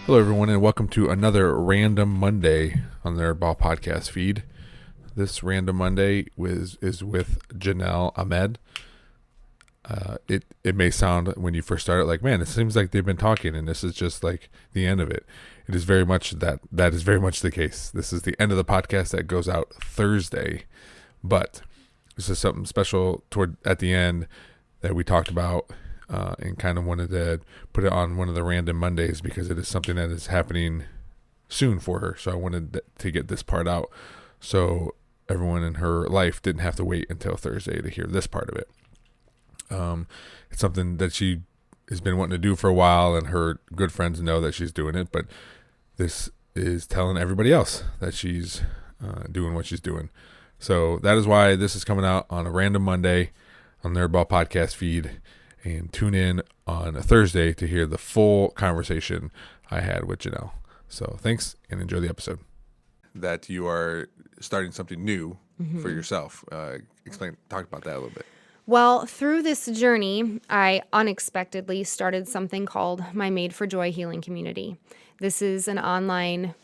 Hello, everyone, and welcome to another Random Monday on their Ball Podcast feed. This Random Monday is with Jenelle, Ahmad. It may sound when you first start it like, man, it seems like they've been talking, and this is just like the end of it. It is very much that is very much the case. This is the end of the podcast that goes out Thursday, but this is something special at the end that we talked about. And kind of wanted to put it on one of the Random Mondays because it is something that is happening soon for her. So I wanted to get this part out so everyone in her life didn't have to wait until Thursday to hear this part of it. It's something that she has been wanting to do for a while, and her good friends know that she's doing it, but this is telling everybody else that she's doing what she's doing. So that is why this is coming out on a Random Monday on their Ball Podcast feed. And tune in on a Thursday to hear the full conversation I had with Jenelle. So thanks and enjoy the episode. That you are starting something new for yourself. Talk about that a little bit. Well, through this journey, I unexpectedly started something called my Made for Joy Healing Community. This is an online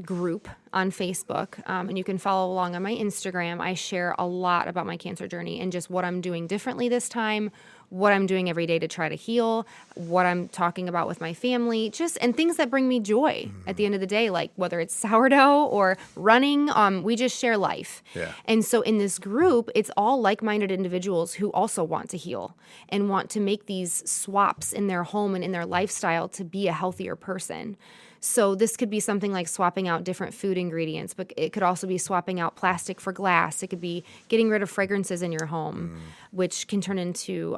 group on Facebook, and you can follow along on my Instagram. I share a lot about my cancer journey and just what I'm doing differently this time, what I'm doing every day to try to heal, what I'm talking about with my family, and things that bring me joy at the end of the day, like whether it's sourdough or running, we just share life. Yeah. And so in this group, it's all like-minded individuals who also want to heal and want to make these swaps in their home and in their lifestyle to be a healthier person. So this could be something like swapping out different food ingredients, but it could also be swapping out plastic for glass. It could be getting rid of fragrances in your home, which can turn into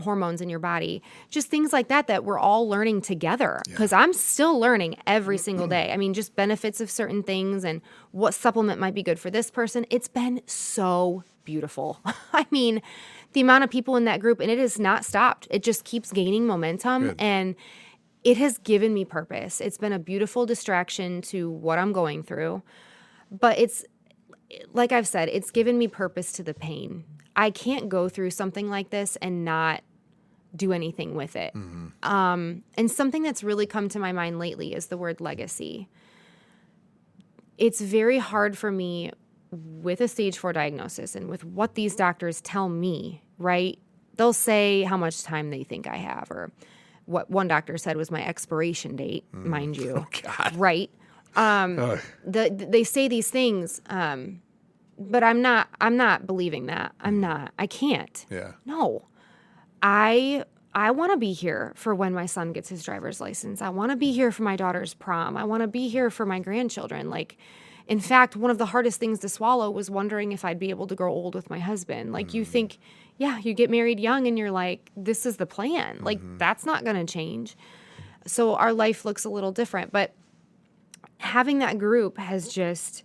hormones in your body. Just things like that we're all learning together, because I'm still learning every single day. I mean, just benefits of certain things and what supplement might be good for this person. It's been so beautiful. I mean, the amount of people in that group, and it has not stopped. It just keeps gaining momentum. Good. And it has given me purpose. It's been a beautiful distraction to what I'm going through. But it's, like I've said, it's given me purpose to the pain. I can't go through something like this and not do anything with it. And something that's really come to my mind lately is the word legacy. It's very hard for me with a stage 4 diagnosis and with what these doctors tell me, right? They'll say how much time they think I have, or what one doctor said was my expiration date, mind you. Oh, God. Right? They say these things, but I'm not believing that. I'm not. I can't. Yeah. No. I want to be here for when my son gets his driver's license. I want to be here for my daughter's prom. I want to be here for my grandchildren. In fact, one of the hardest things to swallow was wondering if I'd be able to grow old with my husband. You think, you get married young and you're like, this is the plan. That's not going to change. So our life looks a little different. But having that group has just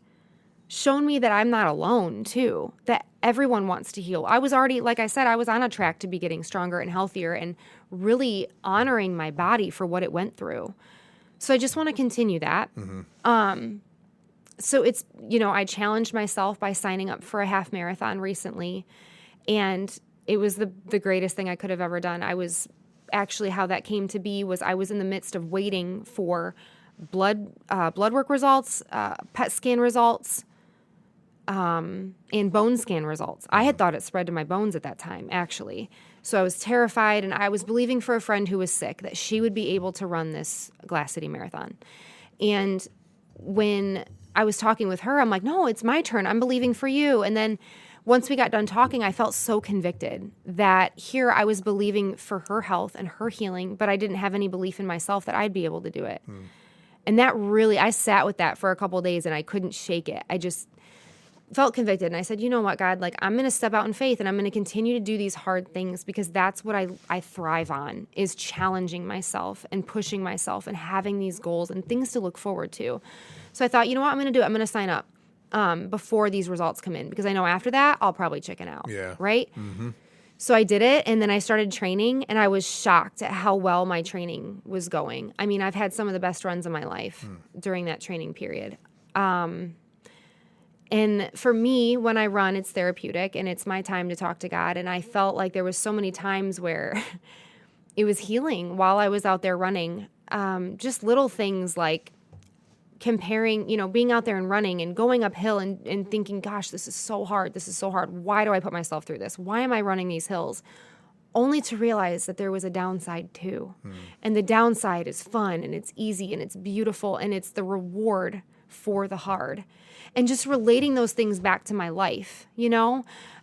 shown me that I'm not alone, too, that everyone wants to heal. I was already, like I said, I was on a track to be getting stronger and healthier and really honoring my body for what it went through. So I just want to continue that. So it's, I challenged myself by signing up for a half marathon recently, and it was the greatest thing I could have ever done. I was actually, how that came to be was I was in the midst of waiting for blood work results, PET scan results, and bone scan results. I had thought it spread to my bones at that time, actually. So I was terrified, and I was believing for a friend who was sick that she would be able to run this Glass City Marathon. And when I was talking with her, I'm like, no, it's my turn. I'm believing for you. And then once we got done talking, I felt so convicted that here I was believing for her health and her healing, but I didn't have any belief in myself that I'd be able to do it. And that really, I sat with that for a couple of days and I couldn't shake it. I just felt convicted. And I said, you know what, God, I'm going to step out in faith and I'm going to continue to do these hard things, because that's what I thrive on, is challenging myself and pushing myself and having these goals and things to look forward to. So I thought, you know what I'm going to do? I'm going to sign up before these results come in, because I know after that, I'll probably chicken out. Yeah. Right? So I did it, and then I started training, and I was shocked at how well my training was going. I mean, I've had some of the best runs of my life during that training period. And for me, when I run, it's therapeutic and it's my time to talk to God. And I felt like there was so many times where it was healing while I was out there running. just little things like comparing, being out there and running and going uphill and thinking, gosh, this is so hard. This is so hard. Why do I put myself through this? Why am I running these hills? Only to realize that there was a downside too. And the downside is fun and it's easy and it's beautiful and it's the reward for the hard. And just relating those things back to my life,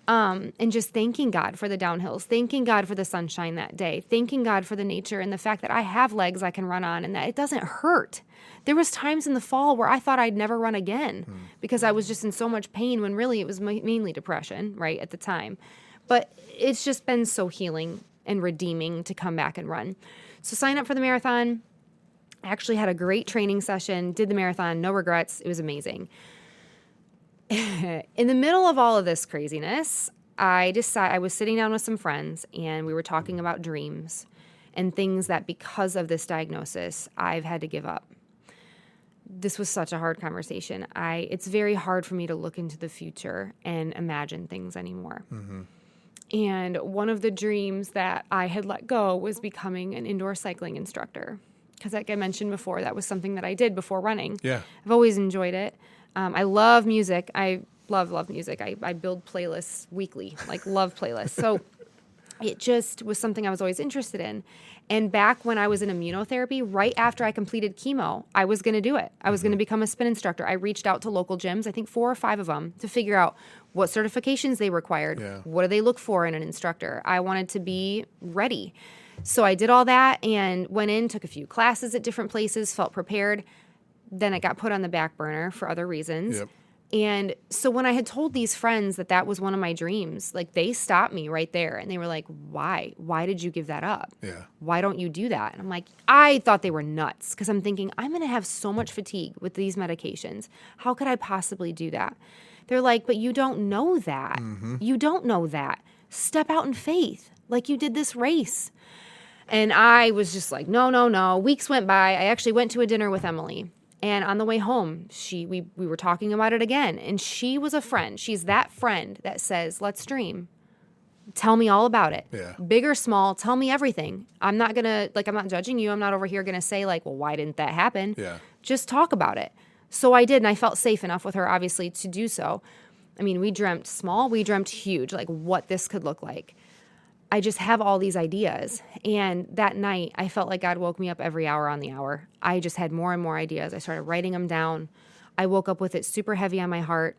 and just thanking God for the downhills, thanking God for the sunshine that day, thanking God for the nature and the fact that I have legs I can run on and that it doesn't hurt. There was times in the fall where I thought I'd never run again because I was just in so much pain when really it was mainly depression, right, at the time. But it's just been so healing and redeeming to come back and run. So sign up for the marathon. I actually had a great training session, did the marathon, no regrets. It was amazing. In the middle of all of this craziness, I was sitting down with some friends and we were talking about dreams and things that because of this diagnosis, I've had to give up. This was such a hard conversation. It's very hard for me to look into the future and imagine things anymore. And one of the dreams that I had let go was becoming an indoor cycling instructor. Because like I mentioned before, that was something that I did before running. Yeah. I've always enjoyed it. I love music. I love music. I build playlists weekly, love playlists. So it just was something I was always interested in. And back when I was in immunotherapy, right after I completed chemo, I was going to do it. I was going to become a spin instructor. I reached out to local gyms, I think 4 or 5 of them, to figure out what certifications they required. Yeah. What do they look for in an instructor? I wanted to be ready. So I did all that and went in, took a few classes at different places, felt prepared. Then it got put on the back burner for other reasons. Yep. And so when I had told these friends that was one of my dreams, they stopped me right there and they were like, why? Why did you give that up? Yeah. Why don't you do that? And I'm like, I thought they were nuts because I'm thinking, I'm going to have so much fatigue with these medications. How could I possibly do that? They're like, but you don't know that. You don't know that. Step out in faith like you did this race. And I was just like, no. Weeks went by. I actually went to a dinner with Emily. And on the way home, we were talking about it again. And she was a friend. She's that friend that says, let's dream. Tell me all about it. Yeah. Big or small, tell me everything. I'm not going to, I'm not judging you. I'm not over here going to say, well, why didn't that happen? Yeah. Just talk about it. So I did, and I felt safe enough with her, obviously, to do so. I mean, we dreamt small, we dreamt huge, what this could look like. I just have all these ideas. And that night, I felt like God woke me up every hour on the hour. I just had more and more ideas. I started writing them down. I woke up with it super heavy on my heart,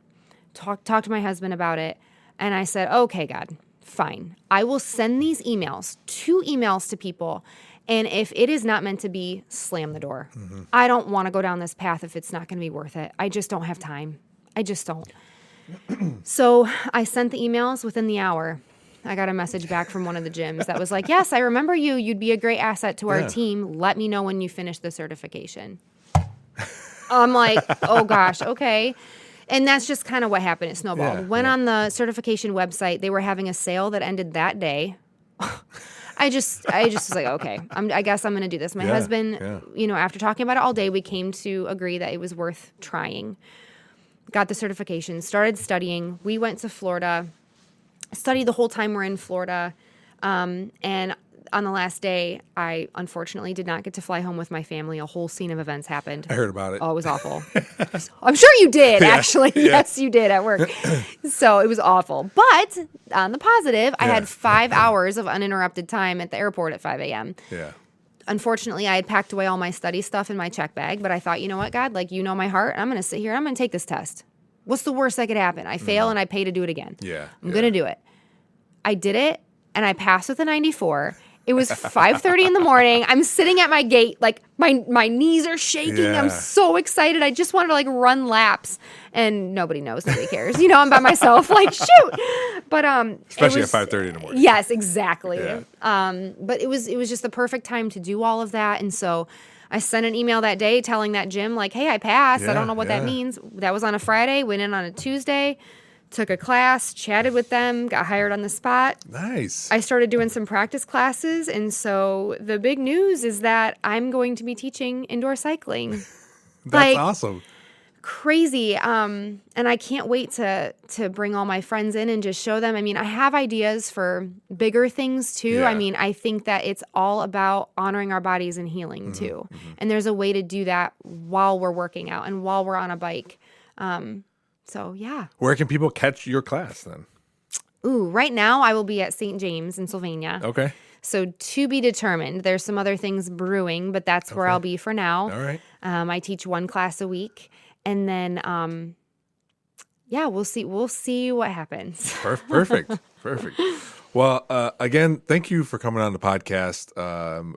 talked to my husband about it, and I said, okay, God, fine. I will send these emails, 2 emails to people, and if it is not meant to be, slam the door. I don't want to go down this path if it's not going to be worth it. I just don't have time. I just don't. So I sent the emails. Within the hour, I got a message back from one of the gyms that was like, yes, I remember you. You'd be a great asset to our team. Let me know when you finish the certification. I'm like, oh gosh, okay. And that's just kind of what happened. It snowballed. Went on the certification website. They were having a sale that ended that day. I just was like, okay, I guess I'm going to do this. My husband, after talking about it all day, we came to agree that it was worth trying. Got the certification, started studying. We went to Florida, studied the whole time we're in Florida. And on the last day, I unfortunately did not get to fly home with my family. A whole scene of events happened. I heard about it. Oh, it was awful. I'm sure you did, actually. Yeah. Yes, you did at work. So it was awful. But on the positive, I had 5 hours of uninterrupted time at the airport at 5 a.m. Yeah. Unfortunately, I had packed away all my study stuff in my check bag, but I thought, you know what, God, you know my heart. I'm going to sit here and I'm going to take this test. What's the worst that could happen? I fail and I pay to do it again. Yeah. I'm going to do it. I did it and I passed with a 94. It was 5:30 in the morning. I'm sitting at my gate, my knees are shaking. Yeah. I'm so excited. I just wanted to run laps, and nobody knows, nobody cares. I'm by myself. Shoot. But especially at 5:30 in the morning. Yes, exactly. Yeah. But it was just the perfect time to do all of that, and so I sent an email that day telling that gym hey, I passed. I don't know what that means. That was on a Friday. Went in on a Tuesday. Took a class, chatted with them, got hired on the spot. Nice. I started doing some practice classes, and so the big news is that I'm going to be teaching indoor cycling. That's awesome. crazy. And I can't wait to bring all my friends in and just show them. I mean, I have ideas for bigger things too. Yeah. I mean, I think that it's all about honoring our bodies and healing too. And there's a way to do that while we're working out and while we're on a bike. So yeah. Where can people catch your class then? Ooh, right now I will be at St. James in Sylvania. Okay. So to be determined. There's some other things brewing, but that's where I'll be for now. All right. I teach one class a week. And then, yeah, we'll see. We'll see what happens. Perfect. Perfect. Well, again, thank you for coming on the podcast.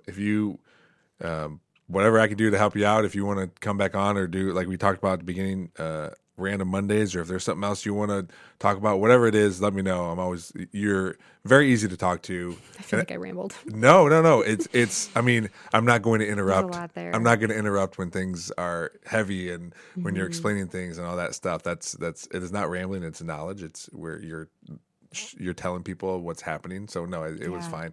If you, whatever I can do to help you out, if you want to come back on or do like we talked about at the beginning, random Mondays, or if there's something else you want to talk about, whatever it is, let me know. You're very easy to talk to. I feel like I rambled. No. It's, I mean, I'm not going to interrupt. There's a lot there. I'm not going to interrupt when things are heavy and when you're explaining things and all that stuff. It is not rambling. It's knowledge. It's where you're telling people what's happening. So no, it was fine.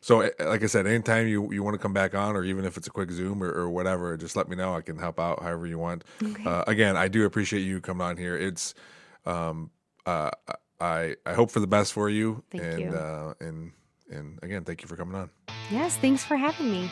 So like I said, anytime you want to come back on, or even if it's a quick Zoom or whatever, just let me know. I can help out however you want. Okay. Again, I do appreciate you coming on here. It's, I hope for the best for you. Thank and, you. And again, thank you for coming on. Yes, thanks for having me.